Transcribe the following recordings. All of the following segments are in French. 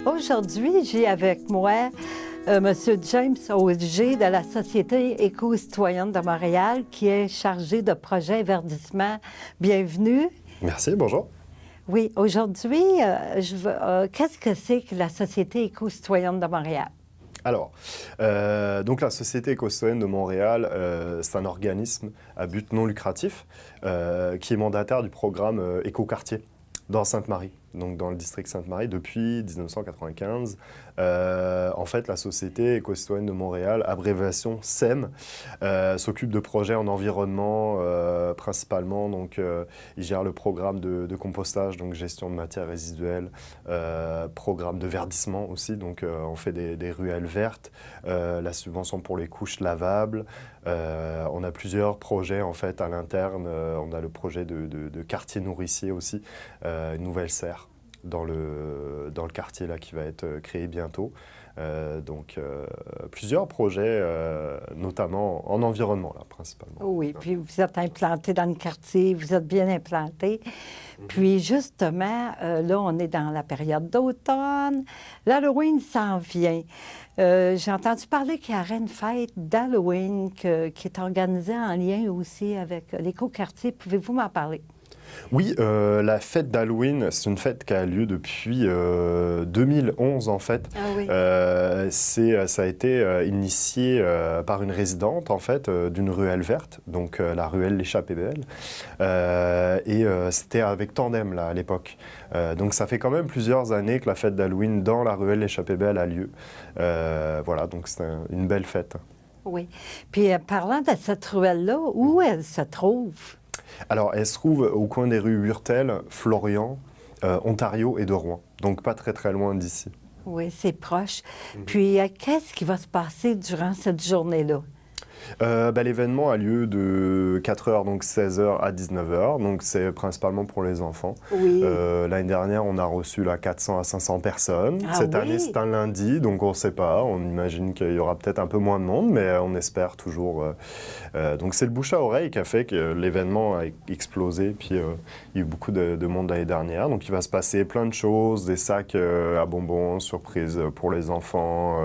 Aujourd'hui, j'ai avec moi M. James Auger de la Société éco-citoyenne de Montréal qui est chargé de projet verdissement. Bienvenue. Merci, bonjour. Oui, aujourd'hui, qu'est-ce que c'est que la Société éco-citoyenne de Montréal? Alors, donc la Société éco-citoyenne de Montréal, c'est un organisme à but non lucratif qui est mandataire du programme Écoquartier dans Sainte-Marie, donc dans le district Sainte-Marie depuis 1995. En fait, la Société éco-citoyenne de Montréal, abréviation SEM, s'occupe de projets en environnement principalement. Donc, il gère le programme de compostage, donc gestion de matières résiduelles, programme de verdissement aussi. Donc, on fait des ruelles vertes, la subvention pour les couches lavables. On a plusieurs projets en fait à l'interne. On a le projet de quartier nourricier aussi, une nouvelle serre dans le quartier là, qui va être créé bientôt. Plusieurs projets, notamment en environnement, là, principalement. Oui, puis vous êtes implanté dans le quartier, vous êtes bien implanté. Puis justement, là, on est dans la période d'automne. L'Halloween s'en vient. J'ai entendu parler qu'il y aurait une fête d'Halloween qui est organisée en lien aussi avec l'écoquartier. Pouvez-vous m'en parler? Oui, la fête d'Halloween, c'est une fête qui a lieu depuis 2011 en fait. Ah oui. Ça a été initié par une résidente en fait d'une ruelle verte, donc la ruelle L'Échappée Belle. C'était avec Tandem là à l'époque. Donc ça fait quand même plusieurs années que la fête d'Halloween dans la ruelle L'Échappée Belle a lieu. Voilà, donc c'est une belle fête. Oui. Puis parlant de cette ruelle-là, où elle se trouve? Alors, elle se trouve au coin des rues Hurtel, Florian, Ontario et de Rouen. Donc, pas très, très loin d'ici. Oui, c'est proche. Puis, qu'est-ce qui va se passer durant cette journée-là? L'événement a lieu de 4h, donc 16h à 19h. Donc, c'est principalement pour les enfants. Oui. L'année dernière, on a reçu là, 400 à 500 personnes. Ah Cette oui? année, c'est un lundi, donc on ne sait pas. On imagine qu'il y aura peut-être un peu moins de monde, mais on espère toujours. Donc, c'est le bouche à oreille qui a fait que l'événement a explosé. Puis, il y a eu beaucoup de monde l'année dernière. Donc, il va se passer plein de choses, des sacs à bonbons, surprises pour les enfants,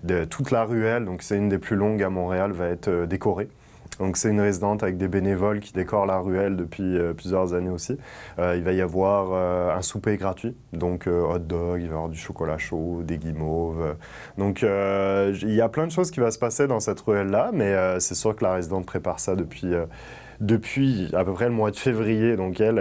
de toute la ruelle. Donc, c'est une des plus longues à Montréal, va être décorée. Donc c'est une résidente avec des bénévoles qui décorent la ruelle depuis plusieurs années aussi. Il va y avoir un souper gratuit, donc hot dog, il va y avoir du chocolat chaud, des guimauves. Donc il y a plein de choses qui vont se passer dans cette ruelle-là, mais c'est sûr que la résidente prépare ça depuis à peu près le mois de février. Donc elle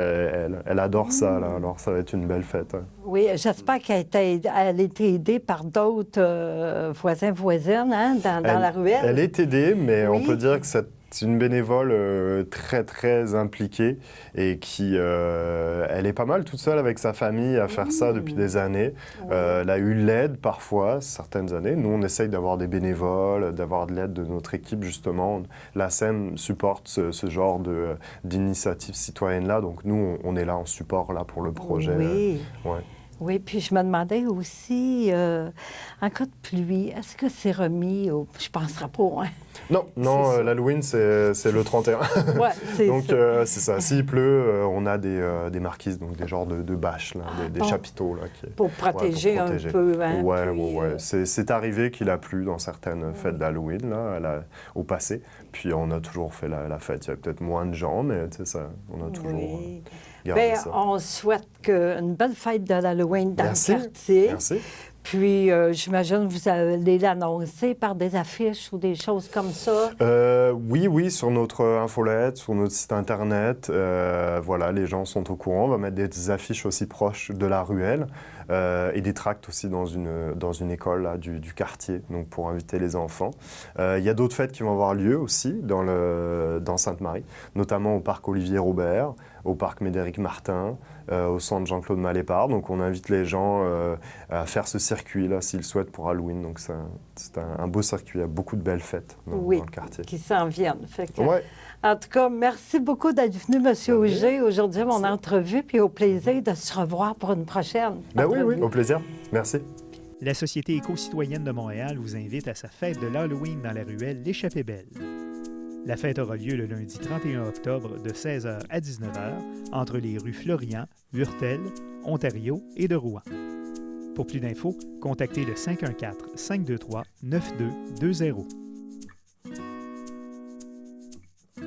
adore ça, là. Alors ça va être une belle fête. Hein. Oui, j'espère qu'elle a été aidée par d'autres voisins, voisines hein, dans la ruelle. Elle est aidée, mais Oui. on peut dire que c'est une bénévole très, très impliquée et qui, elle est pas mal toute seule avec sa famille à faire ça depuis des années. Oui. Elle a eu l'aide parfois, certaines années. Nous, on essaye d'avoir des bénévoles, d'avoir de l'aide de notre équipe, justement. La SEM supporte ce genre d'initiative citoyenne-là. Donc, nous, on est là en support là, pour le projet. Oui. Ouais. Oui, puis je me demandais aussi, en cas de pluie, est-ce que c'est remis au... Je ne penserai pas, hein? Non, l'Halloween, c'est le 31. Oui, c'est donc, ça. c'est ça. S'il pleut, on a des marquises, donc des genres de bâches, là, des bon. chapiteaux. Là, Pour protéger un peu. Hein, Ouais. C'est arrivé qu'il a plu dans certaines fêtes d'Halloween, là, au passé. Puis, on a toujours fait la fête. Il y a peut-être moins de gens, mais tu sais, ça, on a toujours gardé ça. On souhaite une belle fête de l'Halloween dans le quartier. Merci. Puis, j'imagine que vous allez l'annoncer par des affiches ou des choses comme ça. Oui, sur notre infolette, sur notre site Internet. Voilà, les gens sont au courant. On va mettre des affiches aussi proches de la ruelle et des tracts aussi dans une école là, du quartier, donc pour inviter les enfants. Il y a d'autres fêtes qui vont avoir lieu aussi dans Sainte-Marie, notamment au parc Olivier Robert, au parc Médéric Martin, au centre Jean-Claude Malépard. Donc on invite les gens à faire ce circuit-là s'ils souhaitent pour Halloween. Donc c'est un beau circuit, il y a beaucoup de belles fêtes dans le quartier. Qui s'en viennent. Ouais. En tout cas, merci beaucoup d'être venu, M. Auger, aujourd'hui à mon entrevue, puis au plaisir de se revoir pour une prochaine. Oui, au plaisir. Merci. La Société éco-citoyenne de Montréal vous invite à sa fête de l'Halloween dans la ruelle L'Échappée Belle. La fête aura lieu le lundi 31 octobre de 16h à 19h entre les rues Florian, Hurtel, Ontario et de Rouen. Pour plus d'infos, contactez le 514-523-9220.